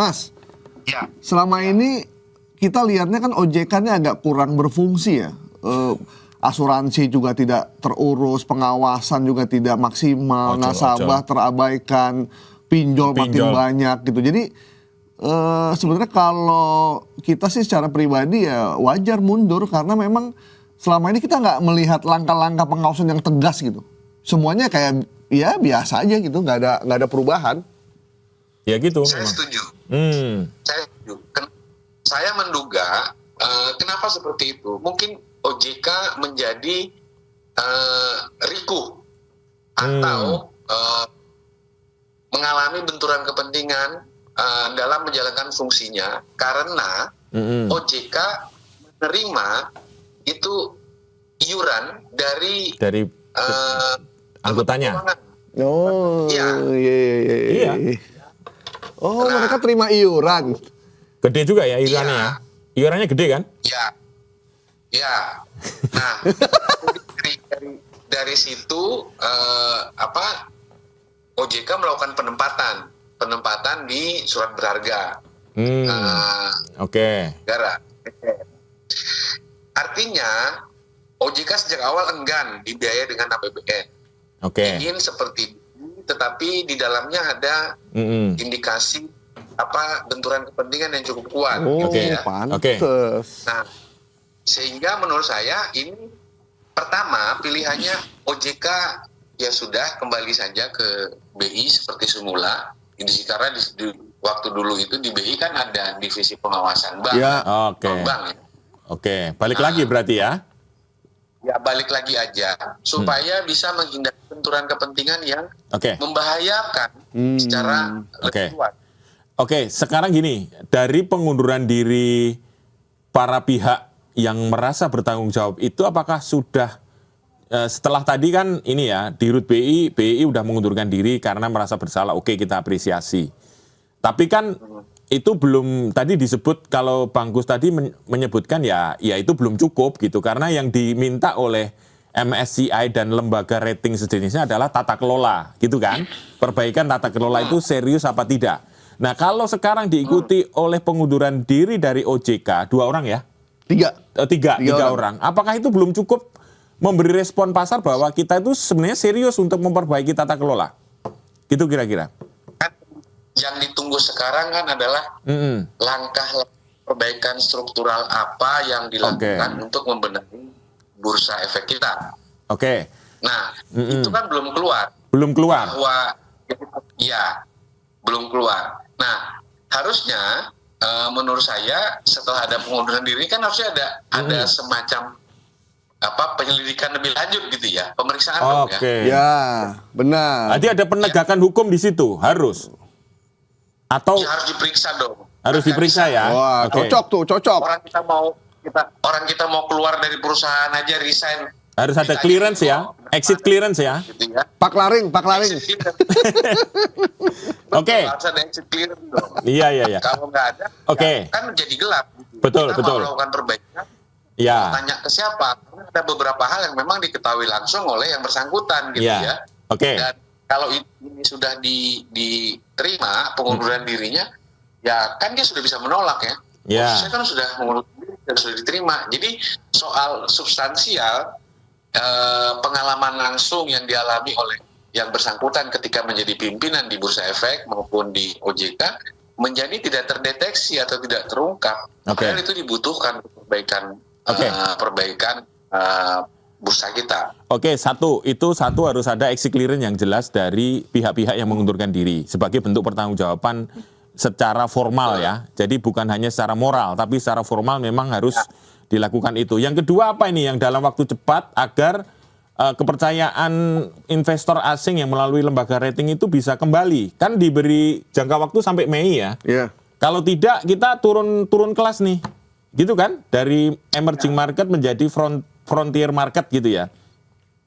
Mas, Ya. selama ini kita lihatnya kan OJK-nya agak kurang berfungsi ya. Asuransi juga tidak terurus, pengawasan juga tidak maksimal, nasabah terabaikan, pinjol makin banyak gitu. Jadi sebenarnya kalau kita sih secara pribadi ya wajar mundur karena memang selama ini kita nggak melihat langkah-langkah pengawasan yang tegas gitu. Semuanya kayak ya biasa aja gitu, nggak ada perubahan. Ya gitu. Saya setuju. Saya setuju. Saya menduga kenapa seperti itu. Mungkin OJK menjadi rikuh atau mengalami benturan kepentingan dalam menjalankan fungsinya karena OJK menerima itu iuran dari anggotanya. Oh, iya. Oh, mereka terima iuran. Gede juga ya iurannya ya? Iurannya gede kan? Ya. Nah, dari situ OJK melakukan penempatan di surat berharga. Negara. Artinya OJK sejak awal enggan dibiayai dengan APBN. Ingin seperti ini, tetapi di dalamnya ada indikasi benturan kepentingan yang cukup kuat. Pantes. Nah, sehingga menurut saya ini pertama pilihannya OJK ya sudah kembali saja ke BI seperti semula. Karena di waktu dulu itu di BI kan ada divisi pengawasan bank. Bank, ya. Balik lagi berarti ya? Ya balik lagi aja supaya bisa menghindari benturan kepentingan yang membahayakan secara lebih kuat. Sekarang gini, dari pengunduran diri para pihak yang merasa bertanggung jawab itu apakah sudah setelah tadi kan ini ya di Rut BI udah mengundurkan diri karena merasa bersalah, kita apresiasi. Tapi kan itu belum, tadi disebut kalau Bang Gus tadi menyebutkan ya itu belum cukup gitu, karena yang diminta oleh MSCI dan lembaga rating sejenisnya adalah tata kelola gitu kan, perbaikan tata kelola itu serius apa tidak. Nah kalau sekarang diikuti oleh pengunduran diri dari OJK 2 orang ya? Tiga orang. Apakah itu belum cukup memberi respon pasar bahwa kita itu sebenarnya serius untuk memperbaiki tata kelola? Gitu kira-kira. Yang ditunggu sekarang kan adalah langkah perbaikan struktural apa yang dilakukan untuk membenahi bursa efek kita. Nah, itu kan belum keluar. Belum keluar. Belum keluar. Nah, harusnya menurut saya setelah ada pengunduran diri kan harusnya ada semacam penyelidikan lebih lanjut gitu ya, pemeriksaan dong ya. Ya, benar. Berarti ada penegakan hukum di situ, harus. Atau harus diperiksa dong. Harus diperiksa ya. Wah, cocok. Orang kita mau keluar dari perusahaan aja resign. Harus ada clearance ya, exit clearance ya. Gitu ya. Pak Laring. Harus ada exit clearance dong. Iya. Kalau nggak ada, kan jadi gelap. Betul. Kita mau melakukan perbaikan. Tanya ke siapa? Karena ada beberapa hal yang memang diketahui langsung oleh yang bersangkutan gitu ya. Dan kalau ini sudah diterima pengunduran dirinya, ya kan dia sudah bisa menolak ya. Posisinya kan sudah mengundurkan diri dan sudah diterima. Jadi soal substansial pengalaman langsung yang dialami oleh yang bersangkutan ketika menjadi pimpinan di Bursa Efek maupun di OJK menjadi tidak terdeteksi atau tidak terungkap. Padahal itu dibutuhkan perbaikan bursa kita. Satu harus ada exit clearance yang jelas dari pihak-pihak yang mengundurkan diri sebagai bentuk pertanggungjawaban secara formal ya. Jadi bukan hanya secara moral, tapi secara formal memang harus dilakukan itu. Yang kedua apa ini yang dalam waktu cepat agar kepercayaan investor asing yang melalui lembaga rating itu bisa kembali. Kan diberi jangka waktu sampai Mei ya. Kalau tidak kita turun kelas nih. Gitu kan? Dari emerging market menjadi frontier market gitu ya.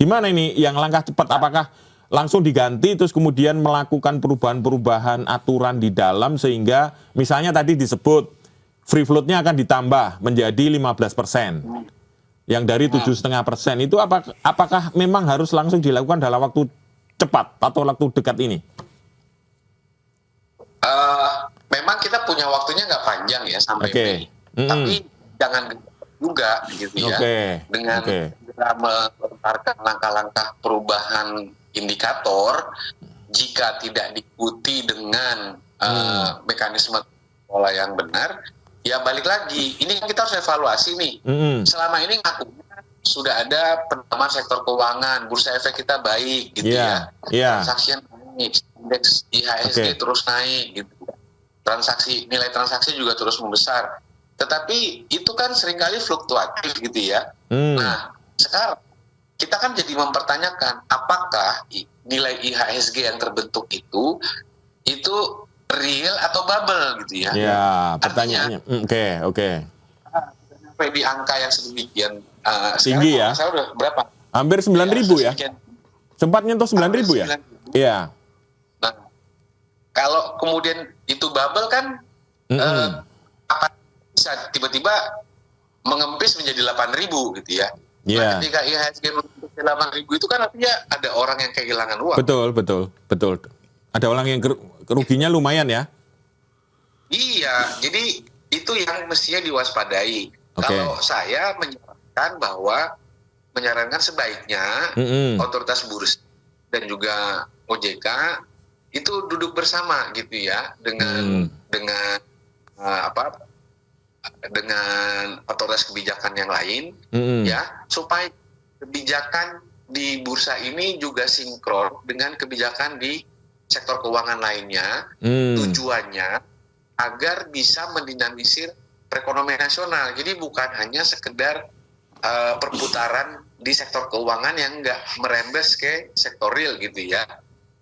Gimana ini yang langkah cepat? Apakah langsung diganti terus kemudian melakukan perubahan-perubahan aturan di dalam sehingga misalnya tadi disebut free float-nya akan ditambah menjadi 15%. Yang dari 7,5% itu apakah memang harus langsung dilakukan dalam waktu cepat atau waktu dekat ini? Memang kita punya waktunya nggak panjang ya sampai Oke. Mei. Tapi jangan juga gitu ya. Dengan segera melontarkan langkah-langkah perubahan indikator jika tidak diikuti dengan mekanisme pola yang benar, ya balik lagi. Ini kan kita harus evaluasi nih. Selama ini ngakunya sudah ada penambahan sektor keuangan, bursa efek kita baik gitu ya. Transaksi naik, indeks IHSG terus naik gitu. Nilai transaksi juga terus membesar. Tetapi itu kan seringkali fluktuatif gitu ya. Nah, sekarang kita kan jadi mempertanyakan apakah nilai IHSG yang terbentuk itu real atau bubble gitu ya. Ya, pertanyaannya. Oke. Sampai di angka yang sedemikian tinggi ya. Saya udah berapa? Hampir 9.000 ya. Sempat nyentuh 9.000 ya? Iya. Nah, kalau kemudian itu bubble kan apa bisa tiba-tiba mengempis menjadi 8.000 gitu ya. Nah, ketika IHSG menembus 8.000 itu kan artinya ada orang yang kehilangan uang. Betul. Ada orang yang keruginya lumayan ya. Iya, jadi itu yang mestinya diwaspadai. Kalau saya menyarankan sebaiknya otoritas bursa dan juga OJK itu duduk bersama gitu ya dengan otoritas kebijakan yang lain ya, supaya kebijakan di bursa ini juga sinkron dengan kebijakan di sektor keuangan lainnya. Tujuannya agar bisa mendinamisir perekonomian nasional. Jadi bukan hanya sekedar perputaran di sektor keuangan yang nggak merembes ke sektor real gitu ya.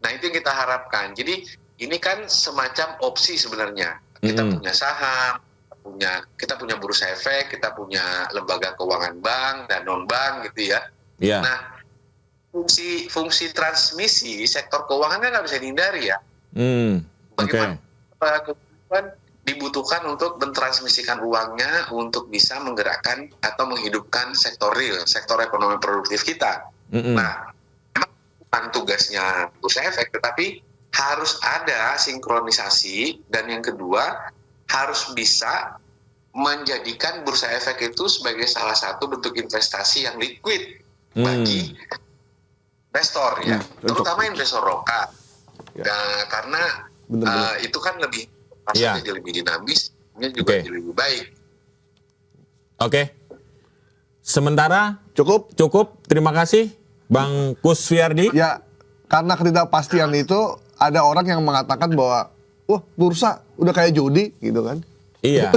Nah, itu yang kita harapkan. Jadi ini kan semacam opsi sebenarnya. Kita punya saham, kita punya bursa efek, kita punya lembaga keuangan bank dan non bank gitu ya. Nah, fungsi transmisi sektor keuangan kan nggak bisa dihindari ya. Bagaimana dibutuhkan untuk mentransmisikan uangnya untuk bisa menggerakkan atau menghidupkan sektor real, sektor ekonomi produktif kita. Nah, memang bukan tugasnya bursa efek, tetapi harus ada sinkronisasi, dan yang kedua harus bisa menjadikan bursa efek itu sebagai salah satu bentuk investasi yang liquid bagi investor ya, terutama investor lokal. Nah, karena itu kan lebih jadi lebih dinamis, juga jadi lebih baik. Sementara cukup. Terima kasih Bang Kusfiardi. Ya, karena ketidakpastian itu ada orang yang mengatakan bahwa wah, bursa udah kayak judi gitu kan. Iya.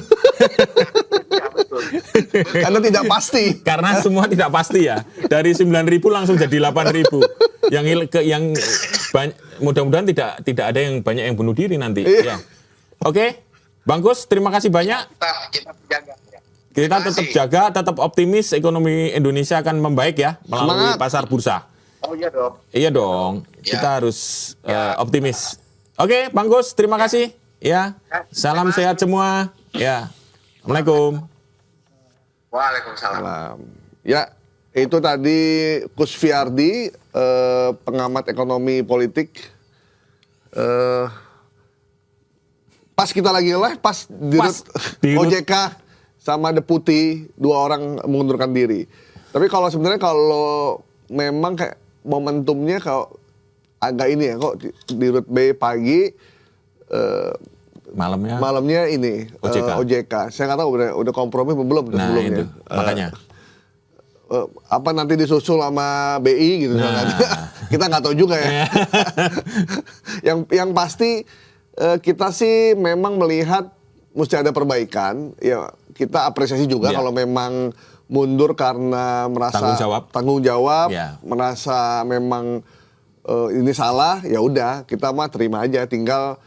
Karena tidak pasti. Karena semua tidak pasti ya. Dari 9.000 langsung jadi 8.000. Yang mudah-mudahan tidak ada yang banyak yang bunuh diri nanti. Ya. Bang Kus, terima kasih banyak. Kita jaga. Kita tetap jaga, tetap optimis ekonomi Indonesia akan membaik ya melalui pasar bursa. Oh iya dong. Iya dong. Kita harus optimis. Bang Kus, terima kasih. Ya. Salam sehat semua. Ya. Assalamualaikum. Waalaikumsalam. Ya, itu tadi Kusfiardi, pengamat ekonomi politik. Pas kita lagi live, pas di OJK sama deputi, 2 orang mengundurkan diri. Tapi kalau sebenarnya kalau memang kayak momentumnya kalau agak ini ya, kok di Rut B pagi, malamnya ini OJK. Saya nggak tahu udah kompromi belum sebelumnya. Itu, makanya. Apa nanti disusul sama BI gitu. Kita nggak tahu juga ya. Yang pasti kita sih memang melihat mesti ada perbaikan. Ya, kita apresiasi juga kalau memang mundur karena merasa tanggung jawab, merasa memang ini salah, ya udah kita mah terima aja, tinggal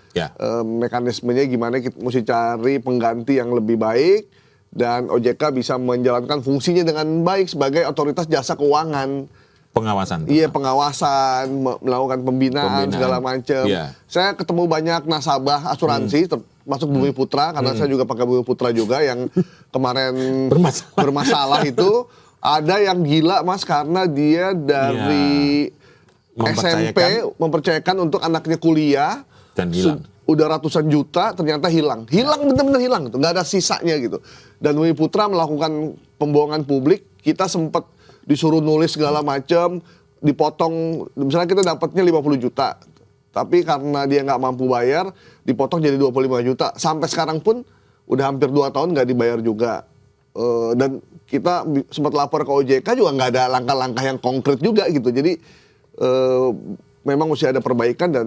mekanismenya gimana, kita mesti cari pengganti yang lebih baik dan OJK bisa menjalankan fungsinya dengan baik sebagai otoritas jasa keuangan. Pengawasan. Iya, pengawasan, melakukan pembinaan segala macam. Saya ketemu banyak nasabah asuransi, termasuk Bumi Putra, karena saya juga pakai Bumi Putra juga yang kemarin bermasalah itu. Ada yang gila Mas karena dia dari SMP mempercayakan untuk anaknya kuliah, dan hilang. udah ratusan juta ternyata hilang bener-bener hilang gitu, nggak ada sisanya gitu. Dan Bumi Putra melakukan pembohongan publik, kita sempat disuruh nulis segala macam, dipotong, misalnya kita dapatnya 50 juta, tapi karena dia nggak mampu bayar, dipotong jadi 25 juta. Sampai sekarang pun udah hampir 2 tahun nggak dibayar juga. Dan kita sempat lapor ke OJK juga nggak ada langkah-langkah yang konkret juga gitu. Jadi memang mesti ada perbaikan dan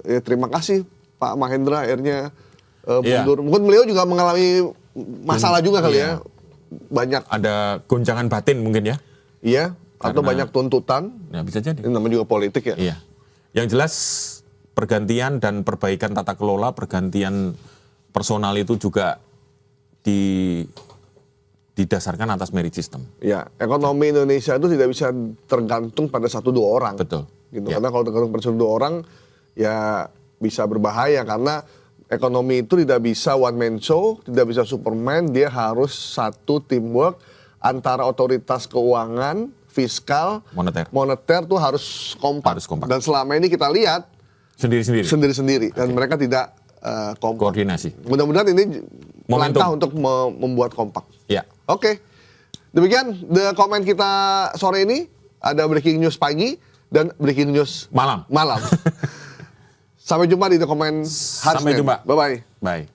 ya, terima kasih Pak Mahendra akhirnya mundur. Mungkin beliau juga mengalami masalah juga kali ya. Banyak ada goncangan batin mungkin ya. Iya, atau banyak tuntutan. Ya bisa jadi. Ini namanya juga politik ya. Iya. Yang jelas pergantian dan perbaikan tata kelola, pergantian personal itu juga didasarkan atas merit system. Ya, ekonomi Indonesia itu tidak bisa tergantung pada 1-2 orang. Betul. Gitu. Ya. Karena kalau tergantung pada 1-2 orang, ya bisa berbahaya karena ekonomi itu tidak bisa one man show, tidak bisa Superman, dia harus satu teamwork antara otoritas keuangan, fiskal, moneter tuh harus kompak. Dan selama ini kita lihat sendiri-sendiri dan mereka tidak kompak. Koordinasi. Mudah-mudahan ini langkah untuk membuat kompak. Ya. Oke. Demikian komen kita sore ini. Ada breaking news pagi dan breaking news malam. Sampai jumpa di komen hari Senin. Sampai jumpa. Bye-bye. Bye.